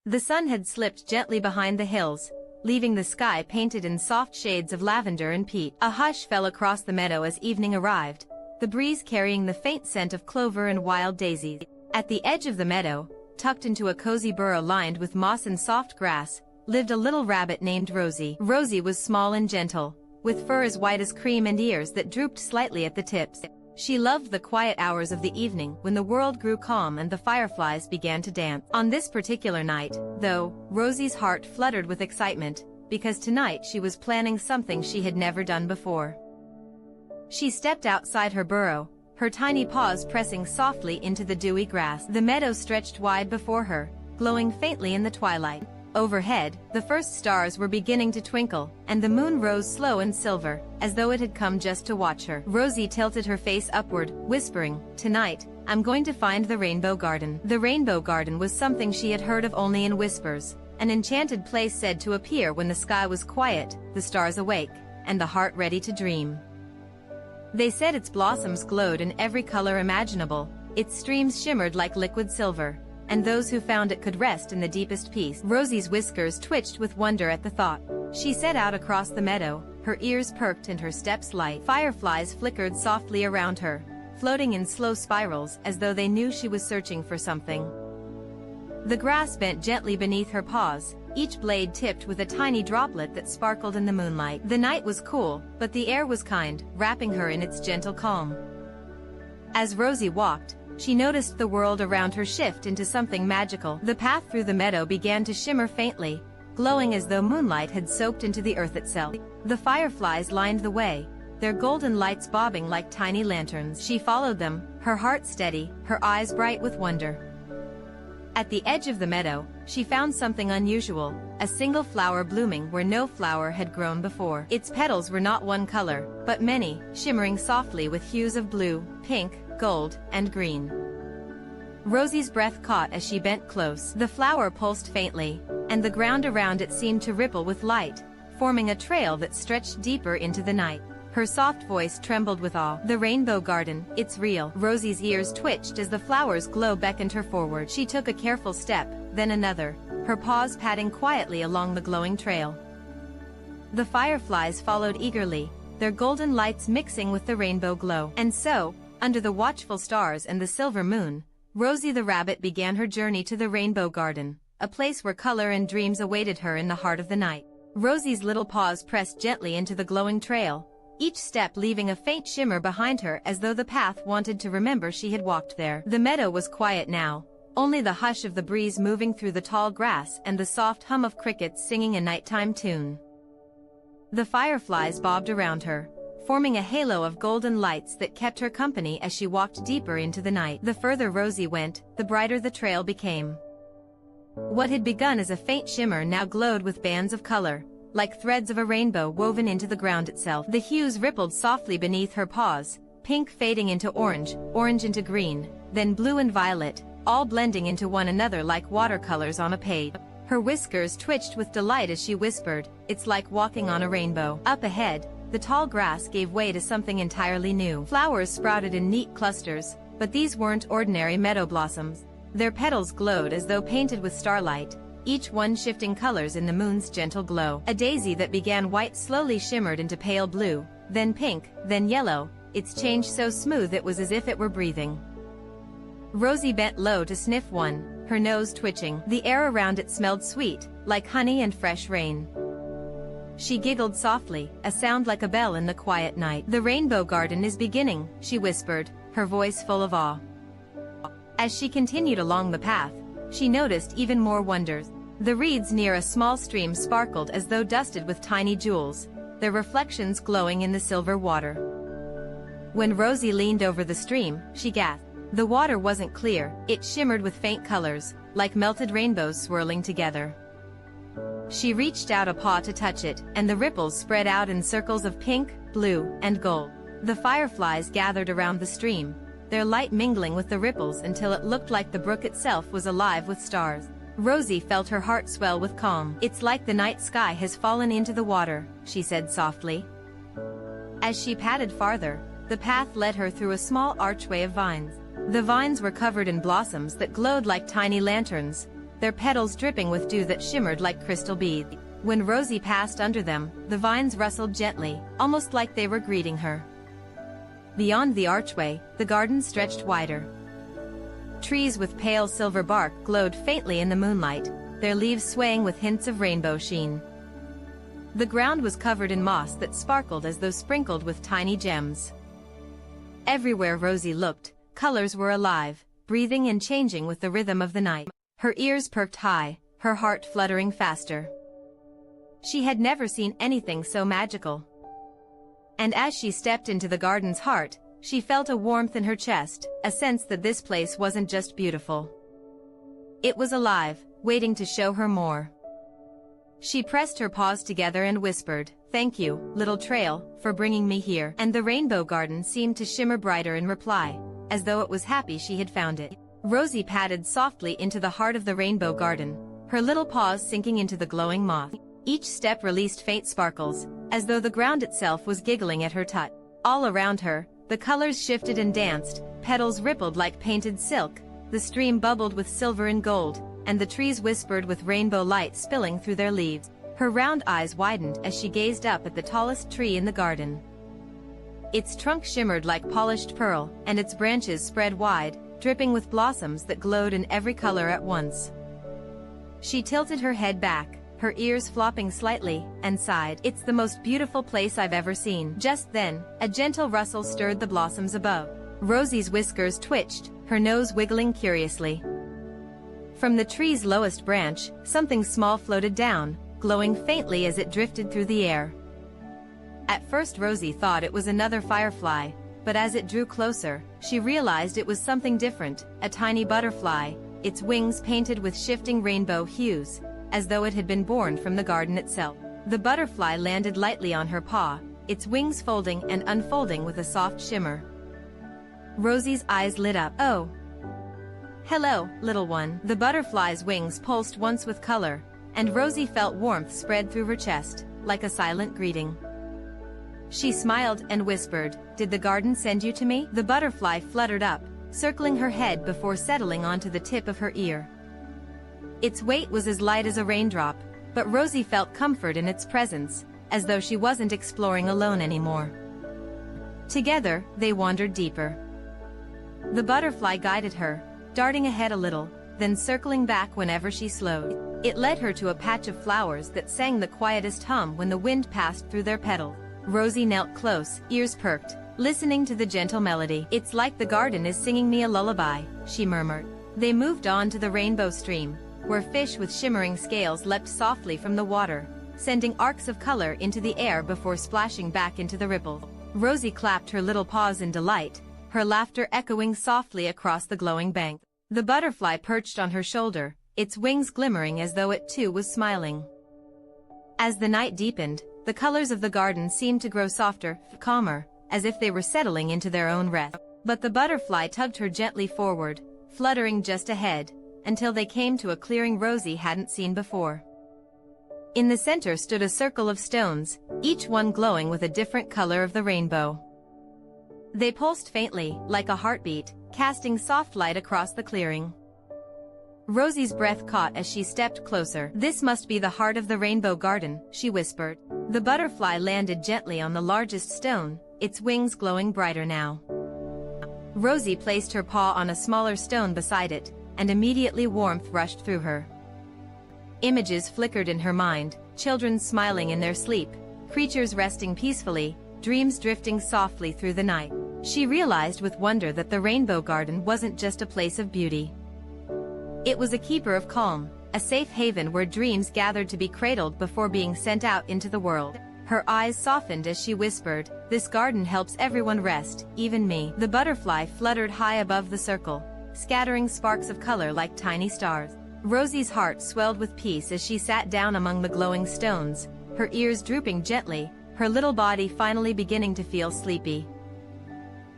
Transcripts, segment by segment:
The sun had slipped gently behind the hills, leaving the sky painted in soft shades of lavender and peach. A hush fell across the meadow as evening arrived, the breeze carrying the faint scent of clover and wild daisies. At the edge of the meadow, tucked into a cozy burrow lined with moss and soft grass, lived a little rabbit named Rosie. Rosie was small and gentle, with fur as white as cream and ears that drooped slightly at the tips. She loved the quiet hours of the evening when the world grew calm and the fireflies began to dance. On this particular night, though, Rosie's heart fluttered with excitement, because tonight she was planning something she had never done before. She stepped outside her burrow, her tiny paws pressing softly into the dewy grass. The meadow stretched wide before her, glowing faintly in the twilight. Overhead, the first stars were beginning to twinkle, and the moon rose slow and silver, as though it had come just to watch her. Rosie tilted her face upward, whispering, "Tonight, I'm going to find the rainbow garden." The rainbow garden was something she had heard of only in whispers, an enchanted place said to appear when the sky was quiet, the stars awake, and the heart ready to dream. They said its blossoms glowed in every color imaginable, its streams shimmered like liquid silver, and those who found it could rest in the deepest peace. Rosie's whiskers twitched with wonder at the thought. She set out across the meadow, her ears perked and her steps light. Fireflies flickered softly around her, floating in slow spirals as though they knew she was searching for something. The grass bent gently beneath her paws, each blade tipped with a tiny droplet that sparkled in the moonlight. The night was cool, but the air was kind, wrapping her in its gentle calm. As Rosie walked, she noticed the world around her shift into something magical. The path through the meadow began to shimmer faintly, glowing as though moonlight had soaked into the earth itself. The fireflies lined the way, their golden lights bobbing like tiny lanterns. She followed them, her heart steady, her eyes bright with wonder. At the edge of the meadow, she found something unusual, a single flower blooming where no flower had grown before. Its petals were not one color, but many, shimmering softly with hues of blue, pink, gold, and green. Rosie's breath caught as she bent close. The flower pulsed faintly, and the ground around it seemed to ripple with light, forming a trail that stretched deeper into the night. Her soft voice trembled with awe. "The rainbow garden, it's real." Rosie's ears twitched as the flower's glow beckoned her forward. She took a careful step, then another, her paws padding quietly along the glowing trail. The fireflies followed eagerly, their golden lights mixing with the rainbow glow. And so, under the watchful stars and the silver moon, Rosie the rabbit began her journey to the rainbow garden, a place where color and dreams awaited her in the heart of the night. Rosie's little paws pressed gently into the glowing trail, each step leaving a faint shimmer behind her as though the path wanted to remember she had walked there. The meadow was quiet now, only the hush of the breeze moving through the tall grass and the soft hum of crickets singing a nighttime tune. The fireflies bobbed around her, forming a halo of golden lights that kept her company as she walked deeper into the night. The further Rosie went, the brighter the trail became. What had begun as a faint shimmer now glowed with bands of color, like threads of a rainbow woven into the ground itself. The hues rippled softly beneath her paws, pink fading into orange, orange into green, then blue and violet, all blending into one another like watercolors on a page. Her whiskers twitched with delight as she whispered, "It's like walking on a rainbow." Up ahead, the tall grass gave way to something entirely new. Flowers sprouted in neat clusters, but these weren't ordinary meadow blossoms. Their petals glowed as though painted with starlight, each one shifting colors in the moon's gentle glow. A daisy that began white slowly shimmered into pale blue, then pink, then yellow, its change so smooth it was as if it were breathing. Rosie bent low to sniff one, her nose twitching. The air around it smelled sweet, like honey and fresh rain. She giggled softly, a sound like a bell in the quiet night. "The rainbow garden is beginning," she whispered, her voice full of awe. As she continued along the path, she noticed even more wonders. The reeds near a small stream sparkled as though dusted with tiny jewels, their reflections glowing in the silver water. When Rosie leaned over the stream, she gasped. The water wasn't clear, it shimmered with faint colors, like melted rainbows swirling together. She reached out a paw to touch it, and the ripples spread out in circles of pink, blue, and gold. The fireflies gathered around the stream, their light mingling with the ripples until it looked like the brook itself was alive with stars. Rosie felt her heart swell with calm. "It's like the night sky has fallen into the water," she said softly. As she padded farther, the path led her through a small archway of vines. The vines were covered in blossoms that glowed like tiny lanterns, their petals dripping with dew that shimmered like crystal beads. When Rosie passed under them, the vines rustled gently, almost like they were greeting her. Beyond the archway, the garden stretched wider. Trees with pale silver bark glowed faintly in the moonlight, their leaves swaying with hints of rainbow sheen. The ground was covered in moss that sparkled as though sprinkled with tiny gems. Everywhere Rosie looked, colors were alive, breathing and changing with the rhythm of the night. Her ears perked high, her heart fluttering faster. She had never seen anything so magical. And as she stepped into the garden's heart, she felt a warmth in her chest, a sense that this place wasn't just beautiful. It was alive, waiting to show her more. She pressed her paws together and whispered, "Thank you, little trail, for bringing me here." And the rainbow garden seemed to shimmer brighter in reply, as though it was happy she had found it. Rosie padded softly into the heart of the rainbow garden, her little paws sinking into the glowing moss. Each step released faint sparkles, as though the ground itself was giggling at her touch. All around her, the colors shifted and danced, petals rippled like painted silk, the stream bubbled with silver and gold, and the trees whispered with rainbow light spilling through their leaves. Her round eyes widened as she gazed up at the tallest tree in the garden. Its trunk shimmered like polished pearl, and its branches spread wide, dripping with blossoms that glowed in every color at once. She tilted her head back, her ears flopping slightly, and sighed, "It's the most beautiful place I've ever seen." Just then, a gentle rustle stirred the blossoms above. Rosie's whiskers twitched, her nose wiggling curiously. From the tree's lowest branch, something small floated down, glowing faintly as it drifted through the air. At first Rosie thought it was another firefly, but as it drew closer, she realized it was something different, a tiny butterfly, its wings painted with shifting rainbow hues, as though it had been born from the garden itself. The butterfly landed lightly on her paw, its wings folding and unfolding with a soft shimmer. Rosie's eyes lit up. "Oh! Hello, little one." The butterfly's wings pulsed once with color, and Rosie felt warmth spread through her chest, like a silent greeting. She smiled and whispered, "Did the garden send you to me?" The butterfly fluttered up, circling her head before settling onto the tip of her ear. Its weight was as light as a raindrop, but Rosie felt comfort in its presence, as though she wasn't exploring alone anymore. Together, they wandered deeper. The butterfly guided her, darting ahead a little, then circling back whenever she slowed. It led her to a patch of flowers that sang the quietest hum when the wind passed through their petals. Rosie knelt close, ears perked, listening to the gentle melody. "It's like the garden is singing me a lullaby," she murmured. They moved on to the rainbow stream, where fish with shimmering scales leapt softly from the water, sending arcs of color into the air before splashing back into the ripples. Rosie clapped her little paws in delight, her laughter echoing softly across the glowing bank. The butterfly perched on her shoulder, its wings glimmering as though it too was smiling. As the night deepened, the colors of the garden seemed to grow softer, calmer, as if they were settling into their own rest. But the butterfly tugged her gently forward, fluttering just ahead, until they came to a clearing Rosie hadn't seen before. In the center stood a circle of stones, each one glowing with a different color of the rainbow. They pulsed faintly, like a heartbeat, casting soft light across the clearing. Rosie's breath caught as she stepped closer. "This must be the heart of the rainbow garden," she whispered. The butterfly landed gently on the largest stone, its wings glowing brighter now. Rosie placed her paw on a smaller stone beside it, and immediately warmth rushed through her. Images flickered in her mind, children smiling in their sleep, creatures resting peacefully, dreams drifting softly through the night. She realized with wonder that the rainbow garden wasn't just a place of beauty. It was a keeper of calm, a safe haven where dreams gathered to be cradled before being sent out into the world. Her eyes softened as she whispered, "This garden helps everyone rest, even me." The butterfly fluttered high above the circle, scattering sparks of color like tiny stars. Rosie's heart swelled with peace as she sat down among the glowing stones, her ears drooping gently, her little body finally beginning to feel sleepy.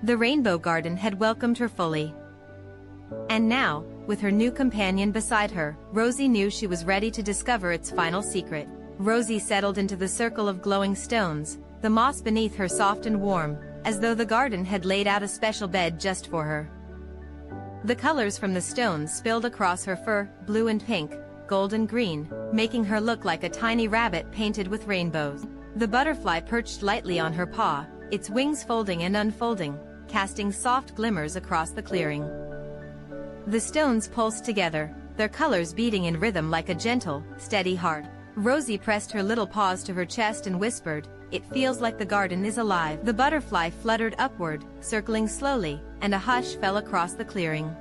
The rainbow garden had welcomed her fully. And now, with her new companion beside her, Rosie knew she was ready to discover its final secret. Rosie settled into the circle of glowing stones, the moss beneath her soft and warm, as though the garden had laid out a special bed just for her. The colors from the stones spilled across her fur, blue and pink, gold and green, making her look like a tiny rabbit painted with rainbows. The butterfly perched lightly on her paw, its wings folding and unfolding, casting soft glimmers across the clearing. The stones pulsed together, their colors beating in rhythm like a gentle, steady heart. Rosie pressed her little paws to her chest and whispered, "It feels like the garden is alive." The butterfly fluttered upward, circling slowly, and a hush fell across the clearing.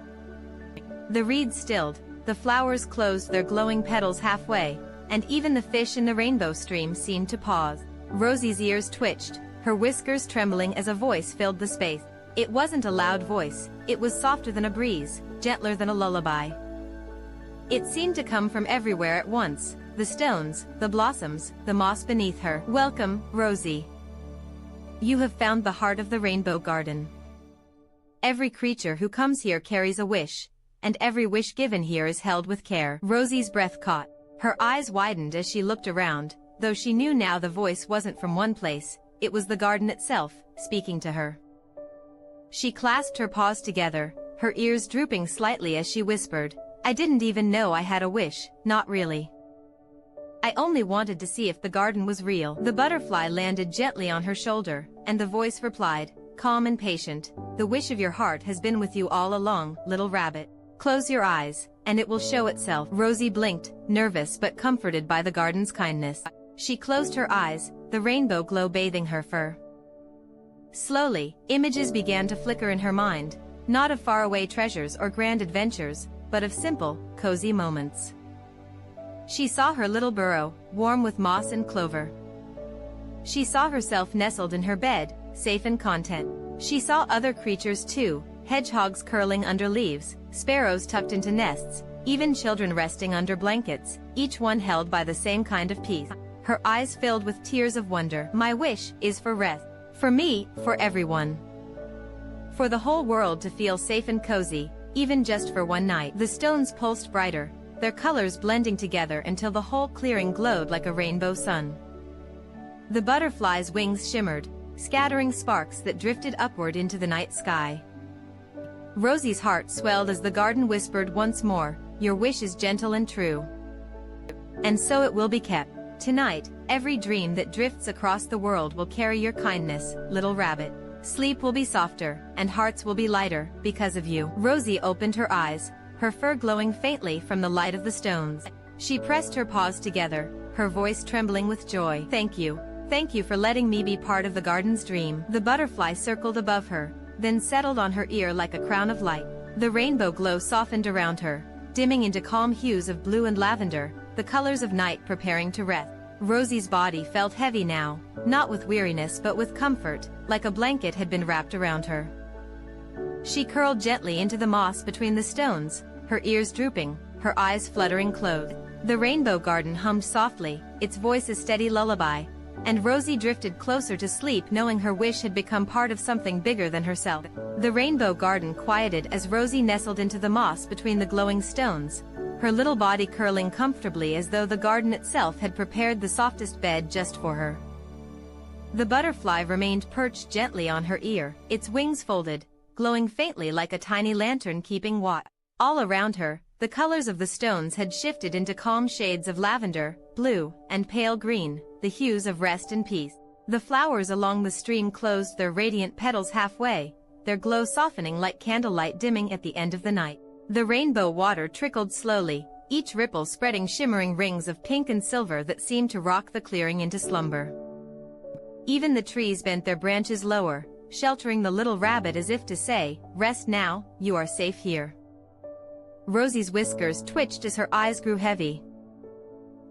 The reeds stilled, the flowers closed their glowing petals halfway, and even the fish in the rainbow stream seemed to pause. Rosie's ears twitched, her whiskers trembling as a voice filled the space. It wasn't a loud voice, it was softer than a breeze, gentler than a lullaby. It seemed to come from everywhere at once, the stones, the blossoms, the moss beneath her. "Welcome, Rosie. You have found the heart of the rainbow garden. Every creature who comes here carries a wish, and every wish given here is held with care." Rosie's breath caught. Her eyes widened as she looked around, though she knew now the voice wasn't from one place, it was the garden itself, speaking to her. She clasped her paws together, her ears drooping slightly as she whispered, "I didn't even know I had a wish, not really. I only wanted to see if the garden was real." The butterfly landed gently on her shoulder, and the voice replied, calm and patient, "The wish of your heart has been with you all along, little rabbit. Close your eyes, and it will show itself." Rosie blinked, nervous but comforted by the garden's kindness. She closed her eyes, the rainbow glow bathing her fur. Slowly, images began to flicker in her mind, not of faraway treasures or grand adventures, but of simple, cozy moments. She saw her little burrow, warm with moss and clover. She saw herself nestled in her bed, safe and content. She saw other creatures too, hedgehogs curling under leaves, sparrows tucked into nests, even children resting under blankets, each one held by the same kind of peace. Her eyes filled with tears of wonder. "My wish is for rest. For me, for everyone. For the whole world to feel safe and cozy, even just for one night." The stones pulsed brighter, their colors blending together until the whole clearing glowed like a rainbow sun. The butterfly's wings shimmered, scattering sparks that drifted upward into the night sky. Rosie's heart swelled as the garden whispered once more, "Your wish is gentle and true. And so it will be kept. Tonight, every dream that drifts across the world will carry your kindness, little rabbit. Sleep will be softer, and hearts will be lighter, because of you." Rosie opened her eyes, her fur glowing faintly from the light of the stones. She pressed her paws together, her voice trembling with joy. "Thank you. Thank you for letting me be part of the garden's dream." The butterfly circled above her, then settled on her ear like a crown of light. The rainbow glow softened around her, dimming into calm hues of blue and lavender, the colors of night preparing to rest. Rosie's body felt heavy now, not with weariness but with comfort, like a blanket had been wrapped around her. She curled gently into the moss between the stones, her ears drooping, her eyes fluttering closed. The rainbow garden hummed softly, its voice a steady lullaby, and Rosie drifted closer to sleep knowing her wish had become part of something bigger than herself. The rainbow garden quieted as Rosie nestled into the moss between the glowing stones, her little body curling comfortably as though the garden itself had prepared the softest bed just for her. The butterfly remained perched gently on her ear, its wings folded, glowing faintly like a tiny lantern keeping watch. All around her, the colors of the stones had shifted into calm shades of lavender, blue, and pale green, the hues of rest and peace. The flowers along the stream closed their radiant petals halfway, their glow softening like candlelight dimming at the end of the night. The rainbow water trickled slowly, each ripple spreading shimmering rings of pink and silver that seemed to rock the clearing into slumber. Even the trees bent their branches lower, sheltering the little rabbit as if to say, "Rest now, you are safe here." Rosie's whiskers twitched as her eyes grew heavy.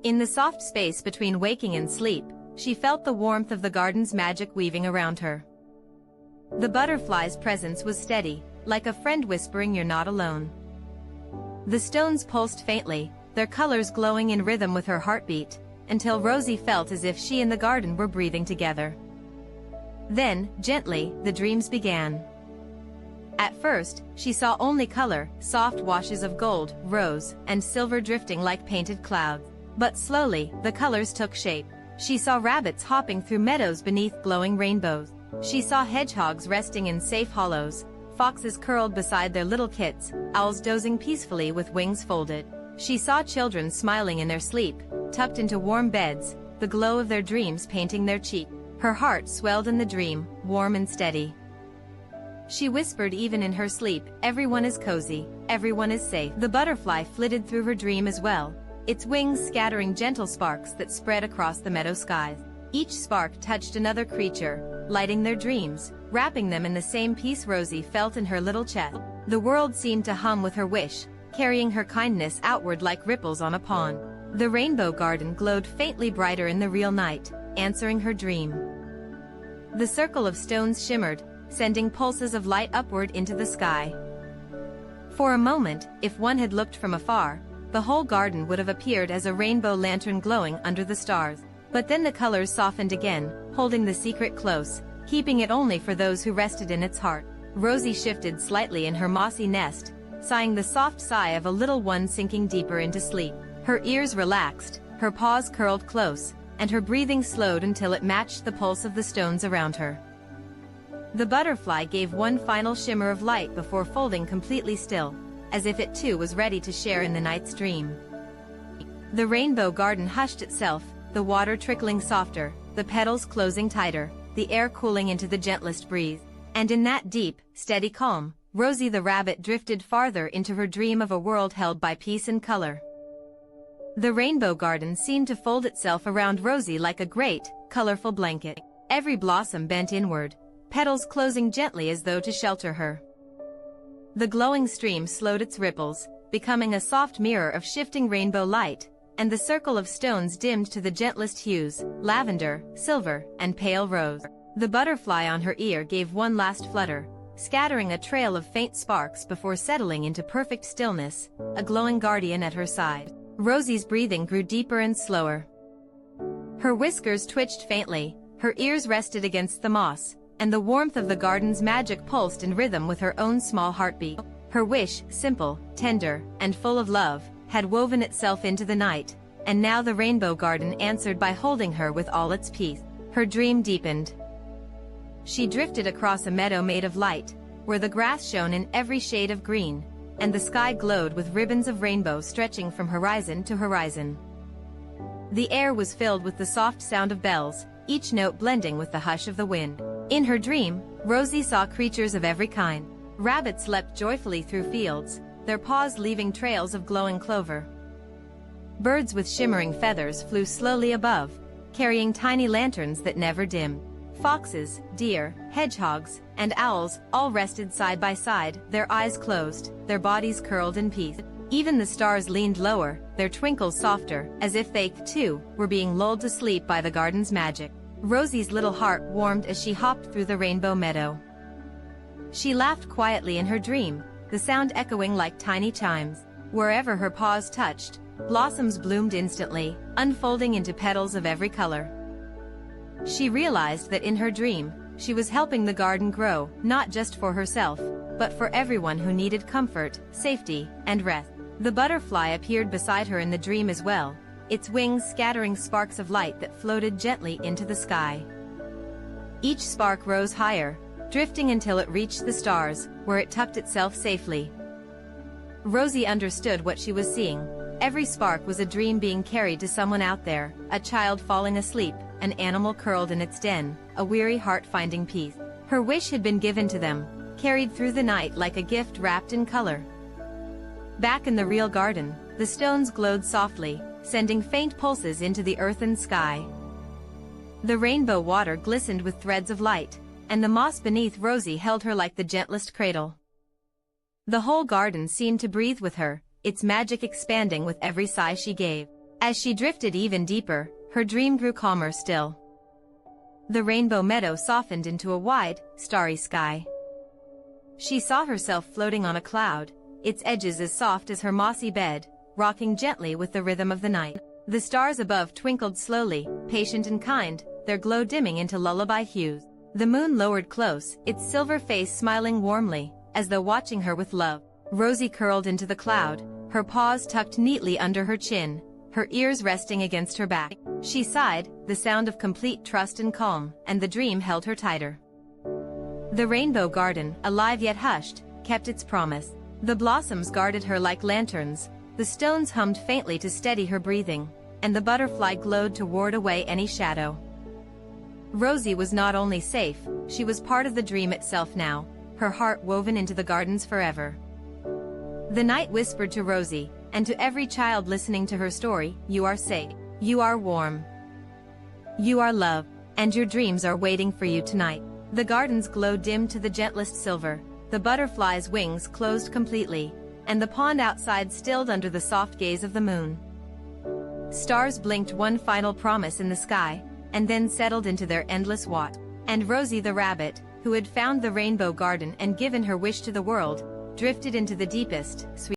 In the soft space between waking and sleep, she felt the warmth of the garden's magic weaving around her. The butterfly's presence was steady, like a friend whispering you're not alone. The stones pulsed faintly, their colors glowing in rhythm with her heartbeat, until Rosie felt as if she and the garden were breathing together. Then, gently, the dreams began. At first, she saw only color, soft washes of gold, rose, and silver drifting like painted clouds. But slowly, the colors took shape. She saw rabbits hopping through meadows beneath glowing rainbows. She saw hedgehogs resting in safe hollows, foxes curled beside their little kits, owls dozing peacefully with wings folded. She saw children smiling in their sleep, tucked into warm beds, the glow of their dreams painting their cheek. Her heart swelled in the dream, warm and steady. She whispered even in her sleep, everyone is cozy, everyone is safe. The butterfly flitted through her dream as well, its wings scattering gentle sparks that spread across the meadow skies. Each spark touched another creature, lighting their dreams, wrapping them in the same peace Rosie felt in her little chest. The world seemed to hum with her wish, carrying her kindness outward like ripples on a pond. The rainbow garden glowed faintly brighter in the real night, answering her dream. The circle of stones shimmered, sending pulses of light upward into the sky. For a moment, if one had looked from afar, the whole garden would have appeared as a rainbow lantern glowing under the stars. But then the colors softened again, holding the secret close, keeping it only for those who rested in its heart. Rosie shifted slightly in her mossy nest, sighing the soft sigh of a little one sinking deeper into sleep. Her ears relaxed, her paws curled close, and her breathing slowed until it matched the pulse of the stones around her. The butterfly gave one final shimmer of light before folding completely still, as if it too was ready to share in the night's dream. The rainbow garden hushed itself, the water trickling softer, the petals closing tighter, the air cooling into the gentlest breeze. And in that deep, steady calm, Rosie the rabbit drifted farther into her dream of a world held by peace and color. The rainbow garden seemed to fold itself around Rosie like a great, colorful blanket. Every blossom bent inward, petals closing gently as though to shelter her. The glowing stream slowed its ripples, becoming a soft mirror of shifting rainbow light, and the circle of stones dimmed to the gentlest hues, lavender, silver, and pale rose. The butterfly on her ear gave one last flutter, scattering a trail of faint sparks before settling into perfect stillness, a glowing guardian at her side. Rosie's breathing grew deeper and slower. Her whiskers twitched faintly, her ears rested against the moss, and the warmth of the garden's magic pulsed in rhythm with her own small heartbeat. Her wish, simple, tender, and full of love, had woven itself into the night, and now the rainbow garden answered by holding her with all its peace. Her dream deepened. She drifted across a meadow made of light, where the grass shone in every shade of green, and the sky glowed with ribbons of rainbow stretching from horizon to horizon. The air was filled with the soft sound of bells, each note blending with the hush of the wind. In her dream, Rosie saw creatures of every kind. Rabbits leapt joyfully through fields, their paws leaving trails of glowing clover. Birds with shimmering feathers flew slowly above, carrying tiny lanterns that never dimmed. Foxes, deer, hedgehogs, and owls all rested side by side, their eyes closed, their bodies curled in peace. Even the stars leaned lower, their twinkles softer, as if they, too, were being lulled to sleep by the garden's magic. Rosie's little heart warmed as she hopped through the rainbow meadow. She laughed quietly in her dream, the sound echoing like tiny chimes. Wherever her paws touched, blossoms bloomed instantly, unfolding into petals of every color. She realized that in her dream, she was helping the garden grow, not just for herself, but for everyone who needed comfort, safety, and rest. The butterfly appeared beside her in the dream as well, its wings scattering sparks of light that floated gently into the sky. Each spark rose higher, drifting until it reached the stars, where it tucked itself safely. Rosie understood what she was seeing. Every spark was a dream being carried to someone out there, a child falling asleep, an animal curled in its den, a weary heart finding peace. Her wish had been given to them, carried through the night like a gift wrapped in color. Back in the real garden, the stones glowed softly, sending faint pulses into the earth and sky. The rainbow water glistened with threads of light, and the moss beneath Rosie held her like the gentlest cradle. The whole garden seemed to breathe with her, its magic expanding with every sigh she gave. As she drifted even deeper, her dream grew calmer still. The rainbow meadow softened into a wide, starry sky. She saw herself floating on a cloud, its edges as soft as her mossy bed, rocking gently with the rhythm of the night. The stars above twinkled slowly, patient and kind, their glow dimming into lullaby hues. The moon lowered close, its silver face smiling warmly, as though watching her with love. Rosie curled into the cloud, her paws tucked neatly under her chin, her ears resting against her back. She sighed, the sound of complete trust and calm, and the dream held her tighter. The rainbow garden, alive yet hushed, kept its promise. The blossoms guarded her like lanterns, the stones hummed faintly to steady her breathing, and the butterfly glowed to ward away any shadow. Rosie was not only safe, she was part of the dream itself now, her heart woven into the gardens forever. The night whispered to Rosie, and to every child listening to her story, "You are safe, you are warm, you are loved, and your dreams are waiting for you tonight." The gardens glowed dim to the gentlest silver, the butterfly's wings closed completely, and the pond outside stilled under the soft gaze of the moon. Stars blinked one final promise in the sky, and then settled into their endless watch. And Rosie the rabbit, who had found the rainbow garden and given her wish to the world, drifted into the deepest, sweetest